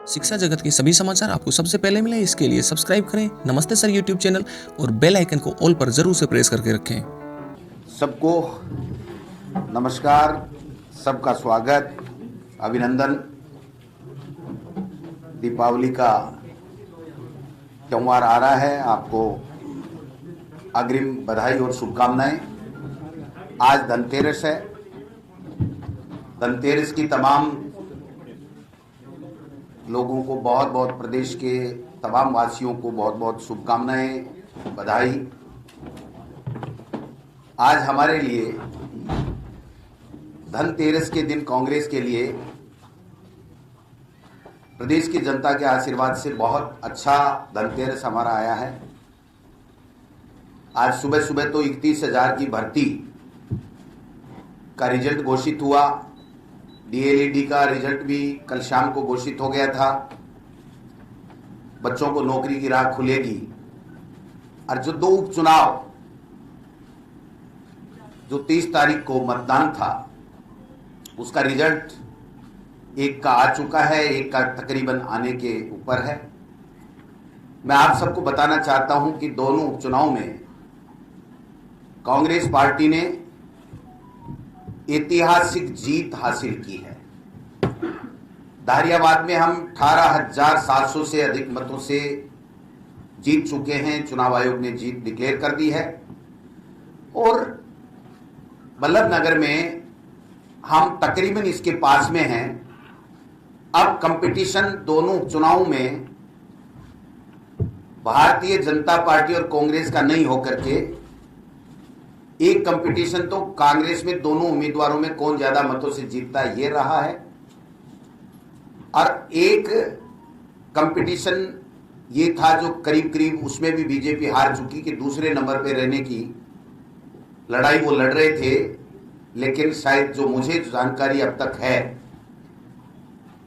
शिक्षा जगत के सभी समाचार आपको सबसे पहले मिले, इसके लिए सब्सक्राइब करें नमस्ते सर यूट्यूब चैनल और बेल आइकन को ऑल पर जरूर से प्रेस करके रखें। सबको नमस्कार, सबका स्वागत, अभिनंदन। दीपावली का त्यौहार आ रहा है, आपको अग्रिम बधाई और शुभकामनाएं। आज धनतेरस है। धनतेरस की तमाम लोगों को बहुत बहुत, प्रदेश के तमाम वासियों को बहुत बहुत शुभकामनाएं, बधाई। आज हमारे लिए धनतेरस के दिन कांग्रेस के लिए प्रदेश की जनता के आशीर्वाद से बहुत अच्छा धनतेरस हमारा आया है। आज सुबह सुबह तो 31,000 की भर्ती का रिजल्ट घोषित हुआ। डीएलईडी का रिजल्ट भी कल शाम को घोषित हो गया था। बच्चों को नौकरी की राह खुलेगी। और जो 2 उपचुनाव, जो 30 तारीख को मतदान था, उसका रिजल्ट एक का आ चुका है, एक का तकरीबन आने के ऊपर है। मैं आप सबको बताना चाहता हूं कि दोनों उपचुनाव में कांग्रेस पार्टी ने ऐतिहासिक जीत हासिल की है। दारियाबाद में हम 18,700 से अधिक मतों से जीत चुके हैं। चुनाव आयोग ने जीत डिक्लेयर कर दी है। और बल्लभनगर में हम तकरीबन इसके पास में हैं। अब कंपटीशन दोनों चुनावों में भारतीय जनता पार्टी और कांग्रेस का नहीं होकर के एक कंपटीशन तो कांग्रेस में दोनों उम्मीदवारों में कौन ज्यादा मतों से जीतता है ये रहा है। और एक कंपटीशन ये था जो करीब करीब उसमें भी बीजेपी हार चुकी कि दूसरे नंबर पे रहने की लड़ाई वो लड़ रहे थे। लेकिन शायद जो मुझे जानकारी अब तक है,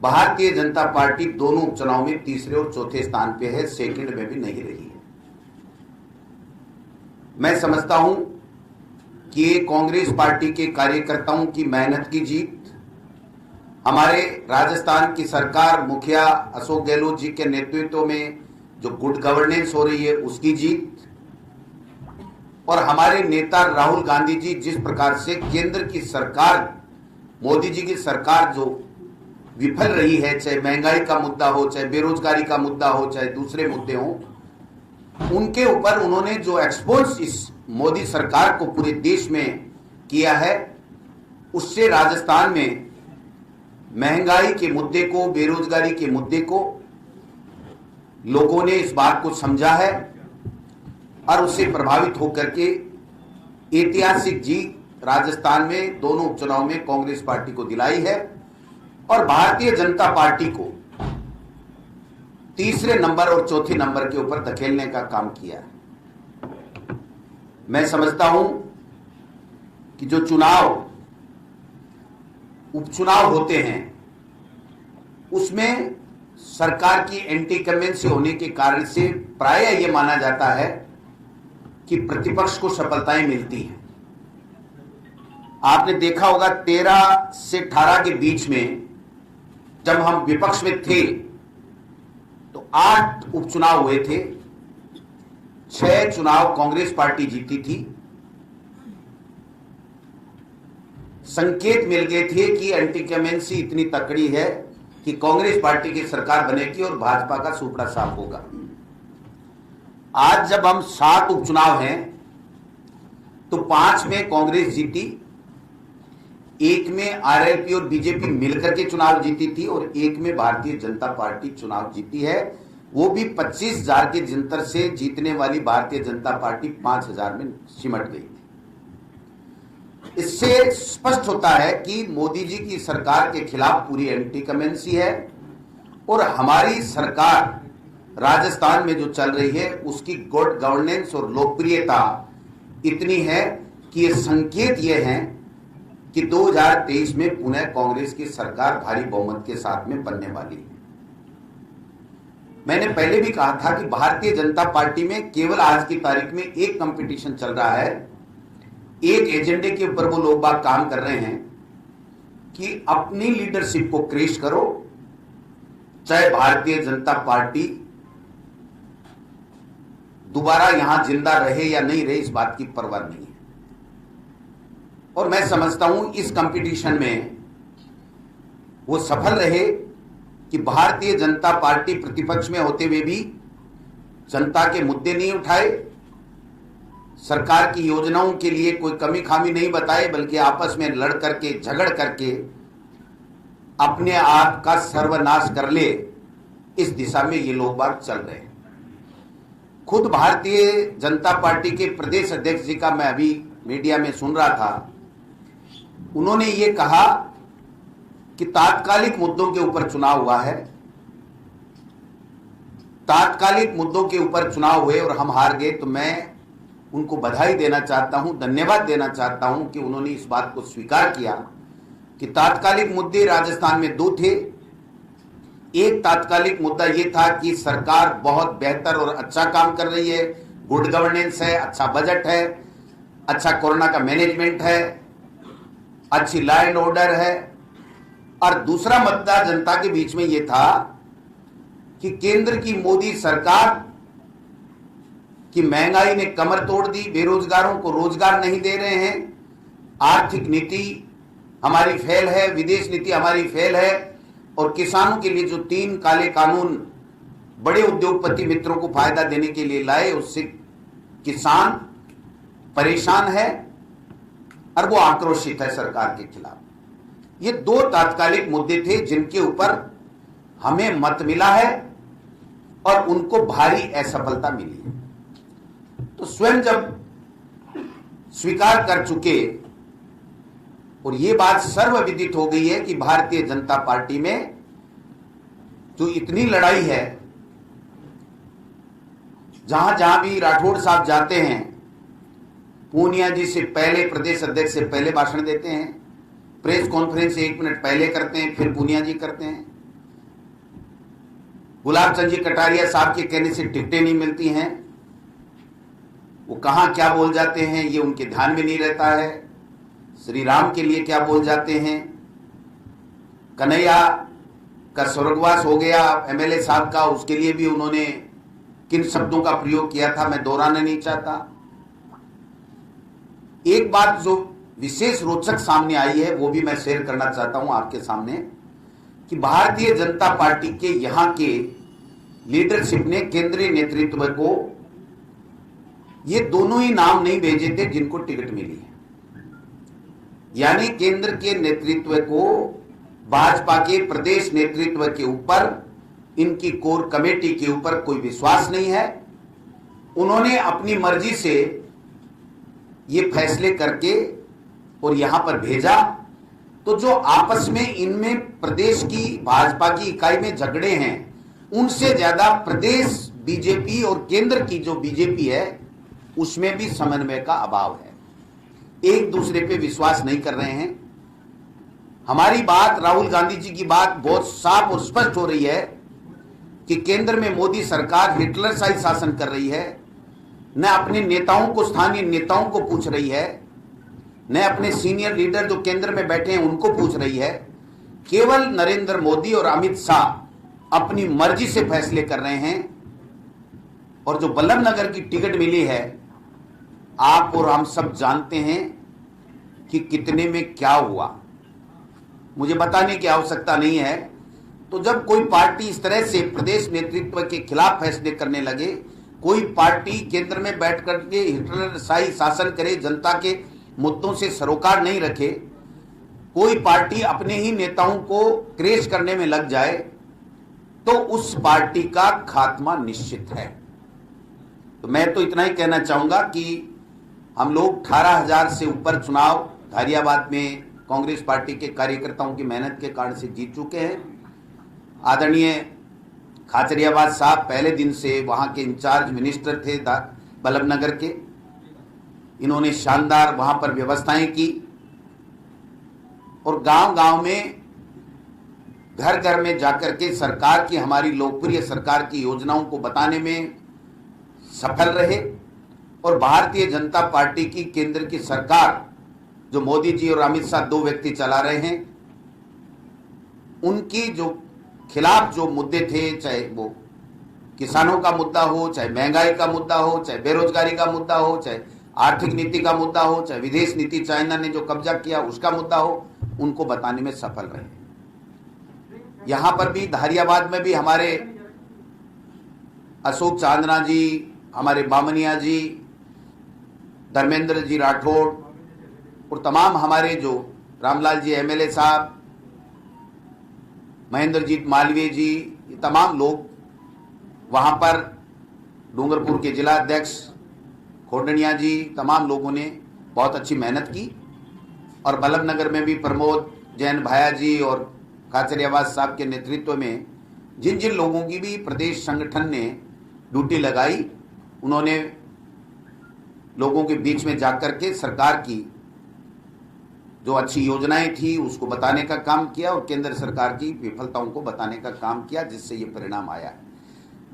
भारतीय जनता पार्टी दोनों उपचुनाव में तीसरे और चौथे स्थान पे है, सेकंड में भी नहीं रही है। मैं समझता हूं कि ये कांग्रेस पार्टी के कार्यकर्ताओं की मेहनत की जीत, हमारे राजस्थान की सरकार मुखिया अशोक गहलोत जी के नेतृत्व में जो गुड गवर्नेंस हो रही है उसकी जीत, और हमारे नेता राहुल गांधी जी जिस प्रकार से केंद्र की सरकार, मोदी जी की सरकार जो विफल रही है, चाहे महंगाई का मुद्दा हो, चाहे बेरोजगारी का मुद्दा हो, चाहे दूसरे मुद्दे हो, उनके ऊपर उन्होंने जो एक्सपोज इस मोदी सरकार को पूरे देश में किया है, उससे राजस्थान में महंगाई के मुद्दे को, बेरोजगारी के मुद्दे को लोगों ने इस बात को समझा है और उससे प्रभावित होकर के ऐतिहासिक जीत राजस्थान में दोनों उपचुनाव में कांग्रेस पार्टी को दिलाई है और भारतीय जनता पार्टी को तीसरे नंबर और चौथे नंबर के ऊपर धकेलने का काम किया है। मैं समझता हूं कि जो उपचुनाव होते हैं उसमें सरकार की एंटी इनकम्बेंसी होने के कारण से प्रायः यह माना जाता है कि प्रतिपक्ष को सफलताएं मिलती हैं। आपने देखा होगा 13 से 18 के बीच में जब हम विपक्ष में थे तो 8 उपचुनाव हुए थे, 6 चुनाव कांग्रेस पार्टी जीती थी। संकेत मिल गए थे कि एंटी इनकम्बेंसी इतनी तकड़ी है कि कांग्रेस पार्टी की सरकार बनेगी और भाजपा का सुपड़ा साफ होगा। आज जब हम 7 उपचुनाव हैं तो 5 में कांग्रेस जीती, 1 में आरएलपी और बीजेपी मिलकर के चुनाव जीती थी और 1 में भारतीय जनता पार्टी चुनाव जीती है। वो भी 25,000 के जंतर से जीतने वाली भारतीय जनता पार्टी 5,000 में सिमट गई थी। इससे स्पष्ट होता है कि मोदी जी की सरकार के खिलाफ पूरी एंटी इनकम्बेंसी है और हमारी सरकार राजस्थान में जो चल रही है उसकी गुड गवर्नेंस और लोकप्रियता इतनी है कि ये संकेत ये हैं कि 2023 में पुनः कांग्रेस की सरकार भारी बहुमत के साथ में बनने वाली है। मैंने पहले भी कहा था कि भारतीय जनता पार्टी में केवल आज की तारीख में एक कंपटीशन चल रहा है, एक एजेंडे के ऊपर वो लोग बात काम कर रहे हैं कि अपनी लीडरशिप को क्रेश करो चाहे भारतीय जनता पार्टी दोबारा यहां जिंदा रहे या नहीं रहे, इस बात की परवाह नहीं है। और मैं समझता हूं इस कंपटीशन में वो सफल रहे कि भारतीय जनता पार्टी प्रतिपक्ष में होते हुए भी जनता के मुद्दे नहीं उठाए, सरकार की योजनाओं के लिए कोई कमी खामी नहीं बताए, बल्कि आपस में लड़ करके झगड़ करके अपने आप का सर्वनाश कर ले, इस दिशा में ये लोग बाग चल रहे हैं। खुद भारतीय जनता पार्टी के प्रदेश अध्यक्ष जी का मैं अभी मीडिया में सुन रहा था, उन्होंने ये कहा कि तात्कालिक मुद्दों के ऊपर चुनाव हुआ है, तात्कालिक मुद्दों के ऊपर चुनाव हुए और हम हार गए। तो मैं उनको बधाई देना चाहता हूं, धन्यवाद देना चाहता हूं कि उन्होंने इस बात को स्वीकार किया कि तात्कालिक मुद्दे राजस्थान में दो थे। एक तात्कालिक मुद्दा यह था कि सरकार बहुत बेहतर और अच्छा काम कर रही है, गुड गवर्नेंस है, अच्छा बजट है, अच्छा कोरोना का मैनेजमेंट है, अच्छी लॉ एंड ऑर्डर है। और दूसरा मुद्दा जनता के बीच में यह था कि केंद्र की मोदी सरकार की महंगाई ने कमर तोड़ दी, बेरोजगारों को रोजगार नहीं दे रहे हैं, आर्थिक नीति हमारी फेल है, विदेश नीति हमारी फेल है, और किसानों के लिए जो 3 काले कानून बड़े उद्योगपति मित्रों को फायदा देने के लिए लाए, उससे किसान परेशान है और वो आक्रोशित है सरकार के खिलाफ। ये 2 तात्कालिक मुद्दे थे जिनके ऊपर हमें मत मिला है और उनको भारी असफलता मिली है। तो स्वयं जब स्वीकार कर चुके और ये बात सर्वविदित हो गई है कि भारतीय जनता पार्टी में जो इतनी लड़ाई है, जहां जहां भी राठौड़ साहब जाते हैं, पूनिया जी से पहले, प्रदेश अध्यक्ष से पहले भाषण देते हैं, प्रेस कॉन्फ्रेंस 1 मिनट पहले करते हैं, फिर पूनिया जी करते हैं। गुलाब चंद जी कटारिया साहब के कहने से टिकटें नहीं मिलती हैं, वो कहां क्या बोल जाते हैं ये उनके ध्यान में नहीं रहता है। श्री राम के लिए क्या बोल जाते हैं, कन्हैया का स्वर्गवास हो गया एमएलए साहब का, उसके लिए भी उन्होंने किन शब्दों का प्रयोग किया था मैं दोहराना नहीं चाहता। एक बात जो विशेष रोचक सामने आई है वो भी मैं शेयर करना चाहता हूं आपके सामने कि भारतीय जनता पार्टी के यहां के लीडरशिप ने केंद्रीय नेतृत्व को ये दोनों ही नाम नहीं भेजे थे जिनको टिकट मिली है। यानी केंद्र के नेतृत्व को भाजपा के प्रदेश नेतृत्व के ऊपर, इनकी कोर कमेटी के ऊपर कोई विश्वास नहीं है। उन्होंने अपनी मर्जी से ये फैसले करके और यहां पर भेजा। तो जो आपस में इनमें प्रदेश की भाजपा की इकाई में झगड़े हैं, उनसे ज्यादा प्रदेश बीजेपी और केंद्र की जो बीजेपी है उसमें भी समन्वय का अभाव है, एक दूसरे पे विश्वास नहीं कर रहे हैं। हमारी बात, राहुल गांधी जी की बात बहुत साफ और स्पष्ट हो रही है कि केंद्र में मोदी सरकार हिटलरशाही शासन कर रही है, न अपने नेताओं को, स्थानीय नेताओं को पूछ रही है, न अपने सीनियर लीडर जो केंद्र में बैठे हैं उनको पूछ रही है। केवल नरेंद्र मोदी और अमित शाह अपनी मर्जी से फैसले कर रहे हैं। और जो बल्लभनगर की टिकट मिली है, आप और हम सब जानते हैं कि कितने में क्या हुआ, मुझे बताने की आवश्यकता नहीं है। तो जब कोई पार्टी इस तरह से प्रदेश नेतृत्व के खिलाफ फैसले करने लगे, कोई पार्टी केंद्र में बैठ करके हिटलरशाही शासन करे, जनता के मुद्दों से सरोकार नहीं रखे, कोई पार्टी अपने ही नेताओं को क्रेश करने में लग जाए, तो उस पार्टी का खात्मा निश्चित है। तो मैं तो इतना ही कहना चाहूंगा कि हम लोग 18,000 से ऊपर चुनाव गाजियाबाद में कांग्रेस पार्टी के कार्यकर्ताओं की मेहनत के कारण से जीत चुके हैं। आदरणीय खाचरियावाद साहब पहले दिन से वहां के इंचार्ज मिनिस्टर थे बल्लभनगर के, इन्होंने शानदार वहां पर व्यवस्थाएं की और गांव-गांव में, घर घर में जाकर के सरकार की, हमारी लोकप्रिय सरकार की योजनाओं को बताने में सफल रहे। और भारतीय जनता पार्टी की केंद्र की सरकार जो मोदी जी और अमित शाह 2 व्यक्ति चला रहे हैं, उनकी जो खिलाफ जो मुद्दे थे, चाहे वो किसानों का मुद्दा हो, चाहे महंगाई का मुद्दा हो, चाहे बेरोजगारी का मुद्दा हो, चाहे आर्थिक नीति का मुद्दा हो, चाहे विदेश नीति चाइना ने जो कब्जा किया उसका मुद्दा हो, उनको बताने में सफल रहे। यहां पर भी धारियाबाद में भी हमारे अशोक चांदना जी, हमारे बामनिया जी, धर्मेंद्र जी राठौड़ और तमाम हमारे जो रामलाल जी एमएलए साहब, महेंद्रजीत मालवीय जी, ये तमाम लोग वहां पर, डूंगरपुर के जिला अध्यक्ष खोडनिया जी, तमाम लोगों ने बहुत अच्छी मेहनत की। और बल्लभनगर में भी प्रमोद जैन भाया जी और काचरियावास साहब के नेतृत्व में जिन जिन लोगों की भी प्रदेश संगठन ने ड्यूटी लगाई, उन्होंने लोगों के बीच में जाकर के सरकार की जो अच्छी योजनाएं थी उसको बताने का काम किया और केंद्र सरकार की विफलताओं को बताने का काम किया, जिससे ये परिणाम आया है।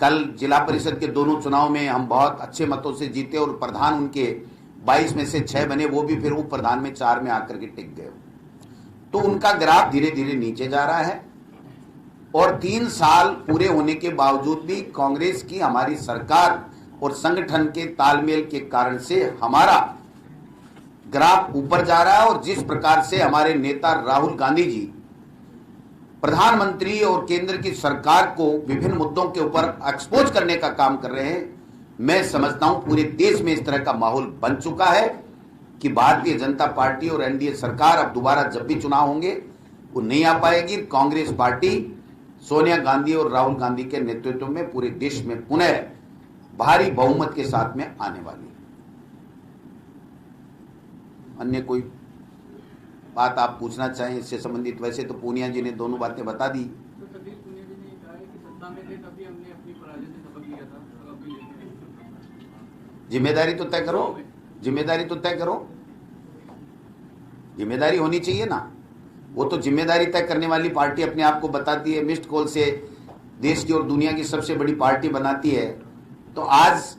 कल जिला परिषद के दोनों चुनाव में हम बहुत अच्छे मतों से जीते और प्रधान उनके 22 में से 6 बने, वो भी फिर उप प्रधान में 4 में आकर के टिक गए। तो उनका ग्राफ धीरे धीरे नीचे जा रहा है और 3 साल पूरे होने के बावजूद भी कांग्रेस की, हमारी सरकार और संगठन के तालमेल के कारण से हमारा ग्राफ ऊपर जा रहा है। और जिस प्रकार से हमारे नेता राहुल गांधी जी प्रधानमंत्री और केंद्र की सरकार को विभिन्न मुद्दों के ऊपर एक्सपोज करने का काम कर रहे हैं, मैं समझता हूं पूरे देश में इस तरह का माहौल बन चुका है कि भारतीय जनता पार्टी और एनडीए सरकार अब दोबारा जब भी चुनाव होंगे वो नहीं आ पाएगी। कांग्रेस पार्टी सोनिया गांधी और राहुल गांधी के नेतृत्व में पूरे देश में पुनः भारी बहुमत के साथ में आने वाली है। अन्य कोई बात आप पूछना चाहें इससे संबंधित? वैसे तो पूनिया जी ने दोनों बातें बता दी। जिम्मेदारी तो तय करो, जिम्मेदारी तो तय करो, जिम्मेदारी होनी चाहिए ना। वो तो जिम्मेदारी तय करने वाली पार्टी अपने आप को बताती है, मिस्ड कॉल से देश की और दुनिया की सबसे बड़ी पार्टी बनाती है। तो आज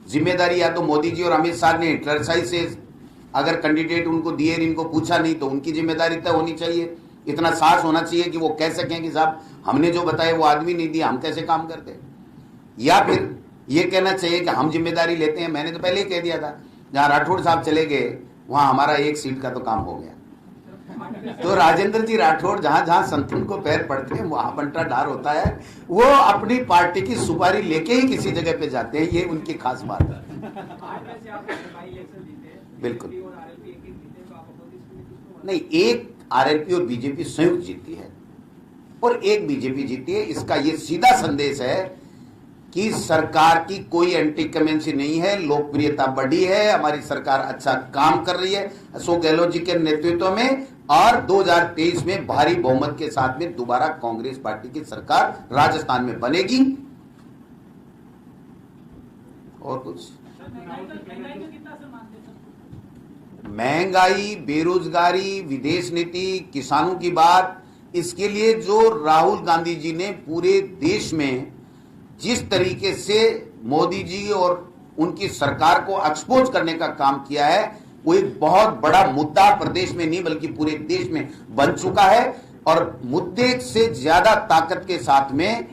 जिम्मेदारी या तो मोदी जी और अमित शाह ने हिटलरशाही से अगर कैंडिडेट उनको दिए, इनको पूछा नहीं, तो उनकी जिम्मेदारी तय होनी चाहिए। इतना साहस होना चाहिए कि वो कह सकें कि साहब हमने जो बताया वो आदमी नहीं दिया, हम कैसे काम करते। या फिर ये कहना चाहिए कि हम जिम्मेदारी लेते हैं। मैंने तो पहले ही कह दिया था, जहां राठौड़ साहब चले गए वहां हमारा 1 सीट का तो काम हो गया। तो राजेंद्र जी राठौड़ जहां जहां संतुन को पैर पड़ते हैं वहां बंटा ढार होता है। वो अपनी पार्टी की सुपारी लेके ही किसी जगह पे जाते हैं, ये उनकी खास बात है। बिल्कुल नहीं, एक आरएलपी और बीजेपी संयुक्त जीती है और एक बीजेपी जीती है। इसका ये सीधा संदेश है कि सरकार की कोई एंटी कमेंसी नहीं है, लोकप्रियता बढ़ी है, हमारी सरकार अच्छा काम कर रही है अशोक गहलोत जी के नेतृत्व में। और 2023 में भारी बहुमत के साथ में दोबारा कांग्रेस पार्टी की सरकार राजस्थान में बनेगी। और कुछ महंगाई, बेरोजगारी, विदेश नीति, किसानों की बात, इसके लिए जो राहुल गांधी जी ने पूरे देश में जिस तरीके से मोदी जी और उनकी सरकार को एक्सपोज करने का काम किया है, वो एक बहुत बड़ा मुद्दा प्रदेश में नहीं बल्कि पूरे देश में बन चुका है। और मुद्दे से ज्यादा ताकत के साथ में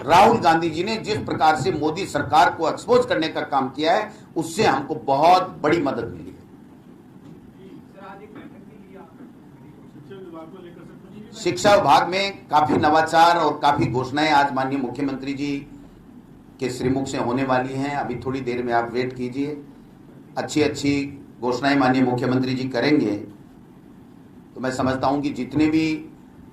राहुल गांधी जी ने जिस प्रकार से मोदी सरकार को एक्सपोज करने का काम किया है, उससे हमको बहुत बड़ी मदद मिली है। शिक्षा विभाग में काफी नवाचार और काफी घोषणाएं आज माननीय मुख्यमंत्री जी के श्रीमुख से होने वाली हैं। अभी थोड़ी देर में आप वेट कीजिए, अच्छी अच्छी घोषणाएं माननीय मुख्यमंत्री जी करेंगे। तो मैं समझता हूं कि जितने भी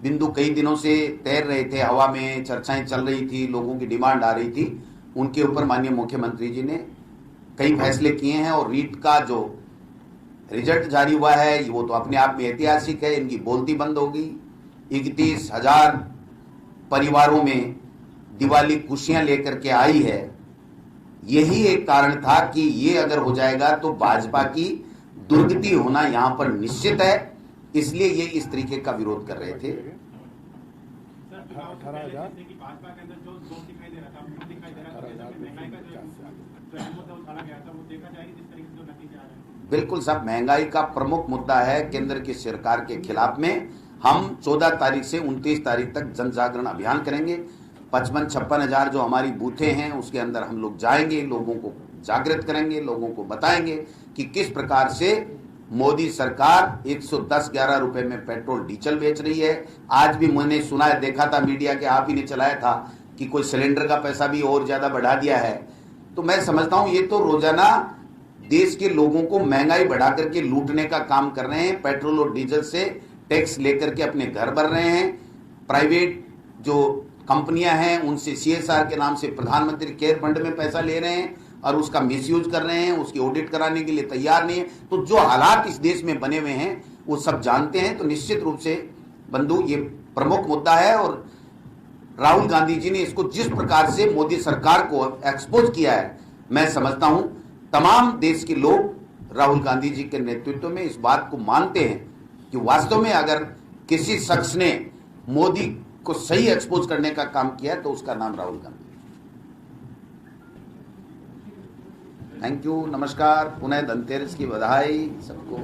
बिंदु कई दिनों से तैर रहे थे, हवा में चर्चाएं चल रही थी, लोगों की डिमांड आ रही थी, उनके ऊपर माननीय मुख्यमंत्री जी ने कई फैसले किए हैं। और रीट का जो रिजल्ट जारी हुआ है वो तो अपने आप में ऐतिहासिक है। इनकी बोलती बंद हो गई। 31,000 परिवारों में दिवाली खुशियां लेकर के आई है। यही एक कारण था कि ये अगर हो जाएगा तो भाजपा की दुर्गति होना यहां पर निश्चित है, इसलिए ये इस तरीके का विरोध कर रहे थे। बिल्कुल साहब, महंगाई का प्रमुख मुद्दा है केंद्र की सरकार के खिलाफ में। हम 14 तारीख से 29 तारीख तक जन जागरण अभियान करेंगे। 55-56 हजार जो हमारी बूथें हैं उसके अंदर हम लोग जाएंगे, लोगों को जागृत करेंगे, लोगों को बताएंगे कि किस प्रकार से मोदी सरकार 110-11 रुपए में पेट्रोल डीजल बेच रही है। आज भी मैंने सुना है, देखा था मीडिया के, आप ही ने चलाया था कि कोई सिलेंडर का पैसा भी और ज्यादा बढ़ा दिया है। तो मैं समझता हूं ये तो रोजाना देश के लोगों को महंगाई बढ़ा करके लूटने का काम कर रहे हैं। पेट्रोल और डीजल से टैक्स लेकर के अपने घर भर रहे हैं। प्राइवेट जो कंपनियां हैं उनसे CSR के नाम से प्रधानमंत्री केयर फंड में पैसा ले रहे हैं और उसका मिसयूज कर रहे हैं, उसकी ऑडिट कराने के लिए तैयार नहीं है। तो जो हालात इस देश में बने हुए हैं वो सब जानते हैं। तो निश्चित रूप से बंधु ये प्रमुख मुद्दा है और राहुल गांधी जी ने इसको जिस प्रकार से मोदी सरकार को एक्सपोज किया है, मैं समझता हूं तमाम देश के लोग राहुल गांधी जी के नेतृत्व में इस बात को मानते हैं कि वास्तव में अगर किसी शख्स ने मोदी को सही एक्सपोज करने का काम किया तो उसका नाम राहुल गांधी। थैंक यू, नमस्कार, पुनः धनतेरस की बधाई सबको।